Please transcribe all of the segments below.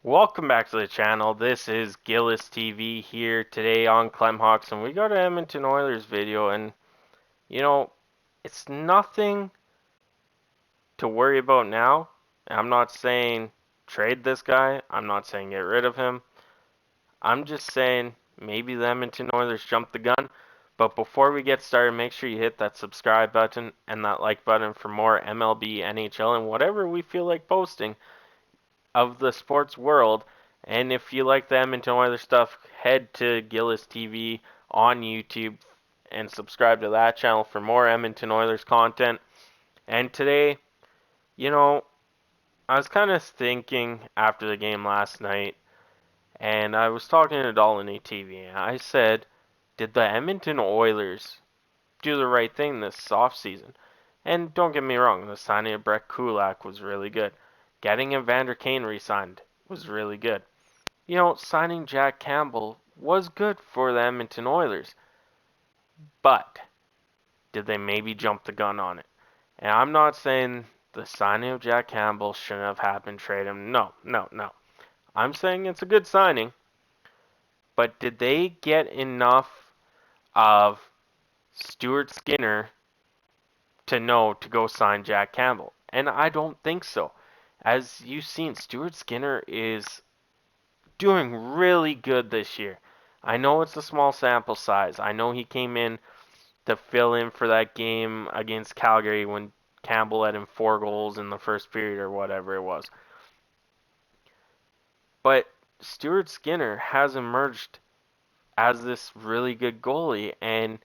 Welcome back to the channel. This is Gillis TV here today on Clemhawks, and we got an Edmonton Oilers video, and you know, it's nothing to worry about now. I'm not saying trade this guy. I'm not saying get rid of him. I'm just saying maybe the Edmonton Oilers jumped the gun. But before we get started, make sure you hit that subscribe button and that like button for more MLB, NHL, and whatever we feel like posting of the sports world. And if you like the Edmonton Oilers stuff, head to Gillis TV on YouTube and subscribe to that channel for more Edmonton Oilers content. And today, you know, I was kind of thinking after the game last night, and I was talking to Dolany TV, and I said, did the Edmonton Oilers do the right thing this offseason? And don't get me wrong, the signing of Brett Kulak was really good. Getting Evander Kane re-signed was really good. Signing Jack Campbell was good for the Edmonton Oilers, but did they maybe jump the gun on it? And I'm not saying the signing of Jack Campbell shouldn't have happened, trade him. No, no, no. I'm saying it's a good signing, but did they get enough of Stuart Skinner to know to go sign Jack Campbell? And I don't think so. As you've seen, Stuart Skinner is doing really good this year. I know it's a small sample size. I know he came in to fill in for that game against Calgary when Campbell had him 4 goals in the first period or whatever it was. But Stuart Skinner has emerged as this really good goalie, and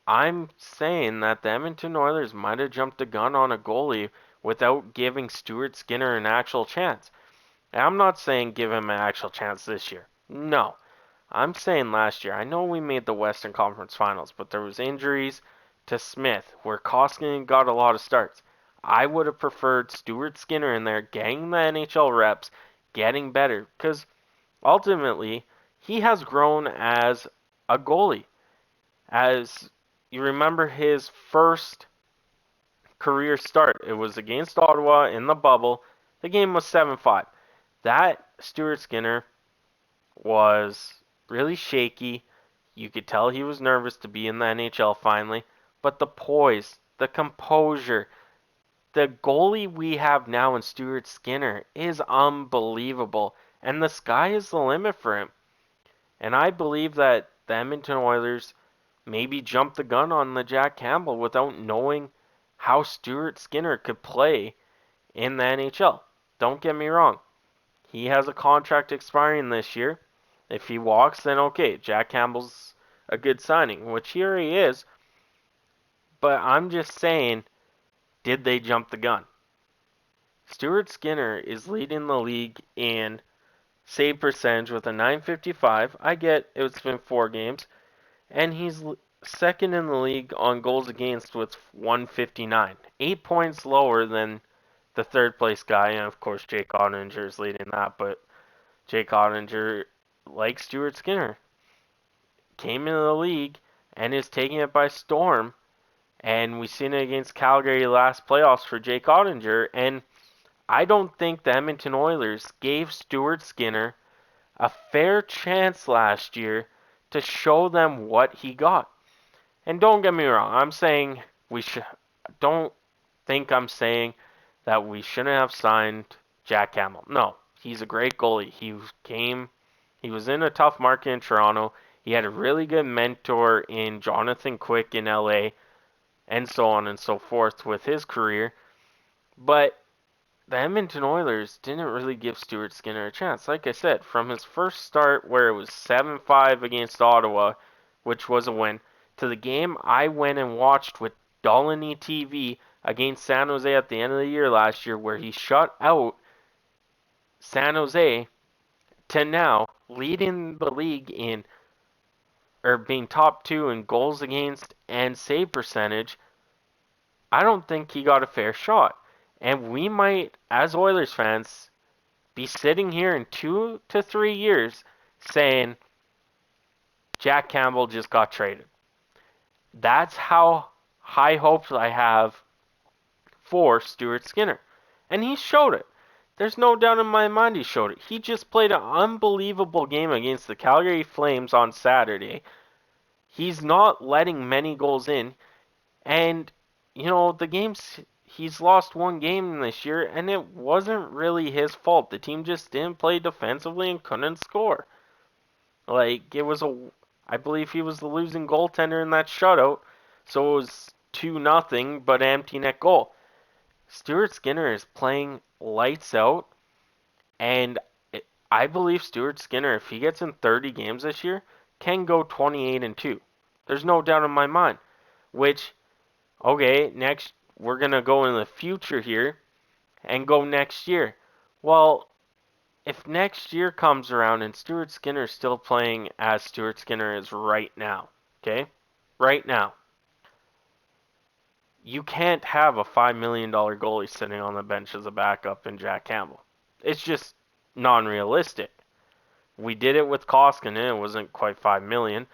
I'm saying that the Edmonton Oilers might have jumped the gun on a goalie without giving Stuart Skinner an actual chance. And I'm not saying give him an actual chance this year. No. I'm saying last year. I know we made the Western Conference Finals, but there was injuries to Smith where Koskinen got a lot of starts. I would have preferred Stuart Skinner in there getting the NHL reps, getting better, because ultimately he has grown as a goalie. As you remember his first career start, it was against Ottawa in the bubble. The game was 7-5. That Stuart Skinner was really shaky. You could tell he was nervous to be in the NHL finally. But the poise, the composure, the goalie we have now in Stuart Skinner is unbelievable. And the sky is the limit for him. And I believe that the Edmonton Oilers maybe jumped the gun on the Jack Campbell without knowing how Stuart Skinner could play in the NHL. Don't get me wrong. He has a contract expiring this year. If he walks, then okay, Jack Campbell's a good signing, which he already is. But I'm just saying, did they jump the gun? Stuart Skinner is leading the league in save percentage with a 955. I get it's been 4 games. And he's second in the league on goals against with 159. 8 points lower than the third place guy. And of course, Jake Ottinger is leading that. But Jake Ottinger, like Stuart Skinner, came into the league and is taking it by storm. And we seen it against Calgary last playoffs for Jake Ottinger. And I don't think the Edmonton Oilers gave Stuart Skinner a fair chance last year to show them what he got. And don't get me wrong, I'm saying we should. Don't think I'm saying that we shouldn't have signed Jack Campbell. No, he's a great goalie. He was in a tough market in Toronto. He had a really good mentor in Jonathan Quick in LA, and so on and so forth with his career. But the Edmonton Oilers didn't really give Stuart Skinner a chance. Like I said, from his first start where it was 7-5 against Ottawa, which was a win, to the game I went and watched with Dolany TV against San Jose at the end of the year last year where he shut out San Jose, to now leading the league in, or being top 2 in goals against and save percentage. I don't think he got a fair shot. And we might, as Oilers fans, be sitting here in 2 to 3 years saying Jack Campbell just got traded. That's how high hopes I have for Stuart Skinner. And he showed it. There's no doubt in my mind he showed it. He just played an unbelievable game against the Calgary Flames on Saturday. He's not letting many goals in. And, the games, he's lost one game this year, and it wasn't really his fault. The team just didn't play defensively and couldn't score. Like, I believe he was the losing goaltender in that shutout, so it was 2-0, but empty net goal. Stuart Skinner is playing lights out, and I believe Stuart Skinner, if he gets in 30 games this year, can go 28-2. There's no doubt in my mind. Which, okay, next we're gonna go in the future here and go next year. Well, if next year comes around and Stuart Skinner is still playing as Stuart Skinner is right now, okay? Right now. You can't have a $5 million goalie sitting on the bench as a backup in Jack Campbell. It's just non-realistic. We did it with Koskinen. It wasn't quite $5 million,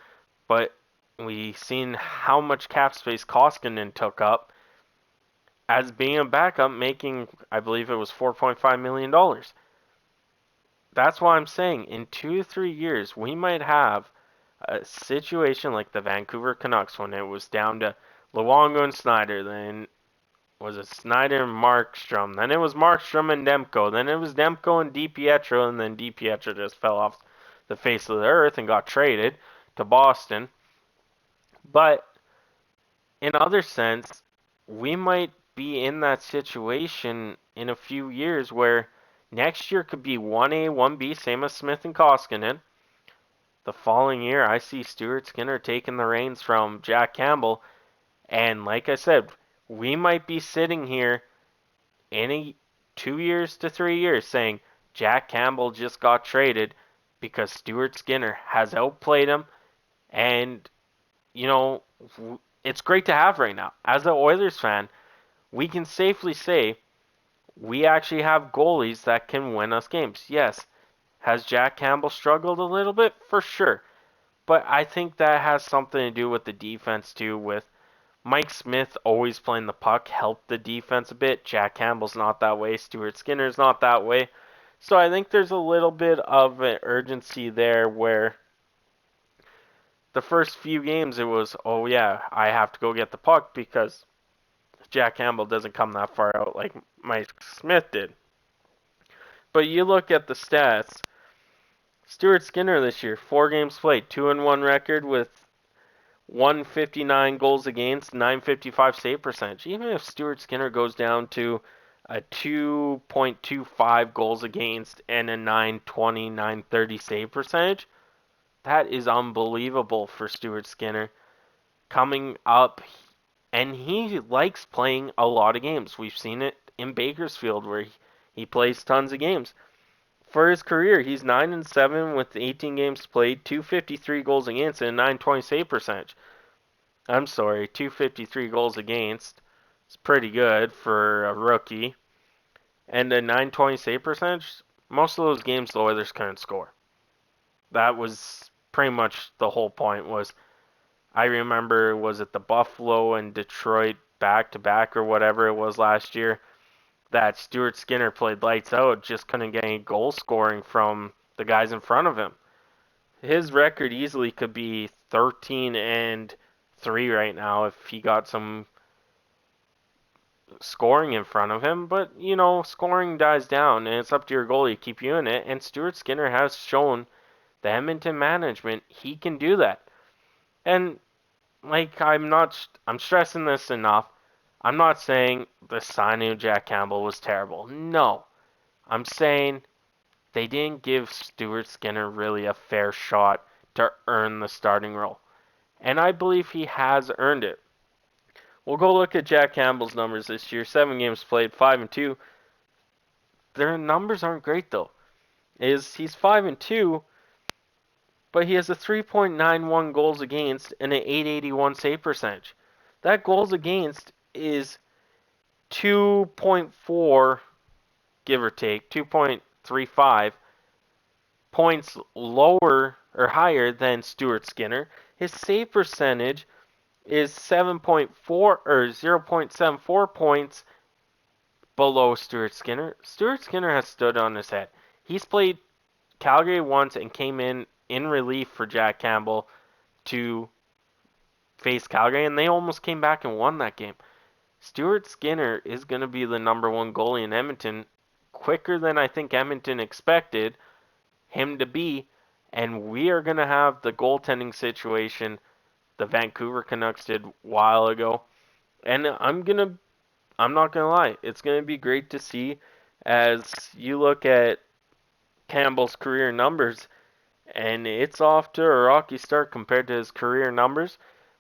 but we seen how much cap space Koskinen took up as being a backup, making, I believe it was $4.5 million. That's why I'm saying in 2 to 3 years, we might have a situation like the Vancouver Canucks when it was down to Luongo and Snyder, then was it Snyder and Markstrom, then it was Markstrom and Demko, then it was Demko and DiPietro, and then DiPietro just fell off the face of the earth and got traded to Boston. But in other sense, we might be in that situation in a few years where next year could be 1A, 1B, same as Smith and Koskinen. The following year, I see Stuart Skinner taking the reins from Jack Campbell. And like I said, we might be sitting here in 2 years to 3 years saying Jack Campbell just got traded because Stuart Skinner has outplayed him. And, it's great to have right now. As an Oilers fan, we can safely say we actually have goalies that can win us games. Yes, has Jack Campbell struggled a little bit? For sure. But I think that has something to do with the defense too, with Mike Smith always playing the puck helped the defense a bit. Jack Campbell's not that way. Stuart Skinner's not that way. So I think there's a little bit of an urgency there where the first few games it was, oh yeah, I have to go get the puck because Jack Campbell doesn't come that far out like Mike Smith did. But you look at the stats, Stuart Skinner this year, 4 games played, 2-1 record with 159 goals against, 955 save percentage. Even if Stuart Skinner goes down to a 2.25 goals against and a 920, 930 save percentage, that is unbelievable for Stuart Skinner coming up. And he likes playing a lot of games. We've seen it in Bakersfield where he plays tons of games. For his career, he's 9-7 with 18 games played, 253 goals against, and a 920 save percentage. I'm sorry, 253 goals against. It's pretty good for a rookie. And a 920 save percentage, most of those games the Oilers couldn't score. That was pretty much the whole point was, I remember, was it the Buffalo and Detroit back-to-back or whatever it was last year, that Stuart Skinner played lights out, just couldn't get any goal scoring from the guys in front of him. His record easily could be 13-3 right now if he got some scoring in front of him. But, scoring dies down, and it's up to your goalie to keep you in it. And Stuart Skinner has shown the Edmonton management he can do that. And, I'm stressing this enough. I'm not saying the signing of Jack Campbell was terrible. No. I'm saying they didn't give Stuart Skinner really a fair shot to earn the starting role. And I believe he has earned it. We'll go look at Jack Campbell's numbers this year. 7 games played, 5-2. Their numbers aren't great though. He's 5-2, but he has a 3.91 goals against and an 881 save percentage. That goals against is 2.4, give or take, 2.35 points lower or higher than Stuart Skinner. His save percentage is 7.4 or 0.74 points below Stuart Skinner. Stuart Skinner has stood on his head. He's played Calgary once and came in relief for Jack Campbell to face Calgary, and they almost came back and won that game. Stuart Skinner is going to be the number one goalie in Edmonton quicker than I think Edmonton expected him to be, and we are going to have the goaltending situation the Vancouver Canucks did a while ago. And I'm not going to lie, it's going to be great to see as you look at Campbell's career numbers, and it's off to a rocky start compared to his career numbers.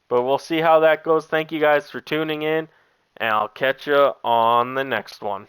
But we'll see how that goes. Thank you guys for tuning in, and I'll catch you on the next one.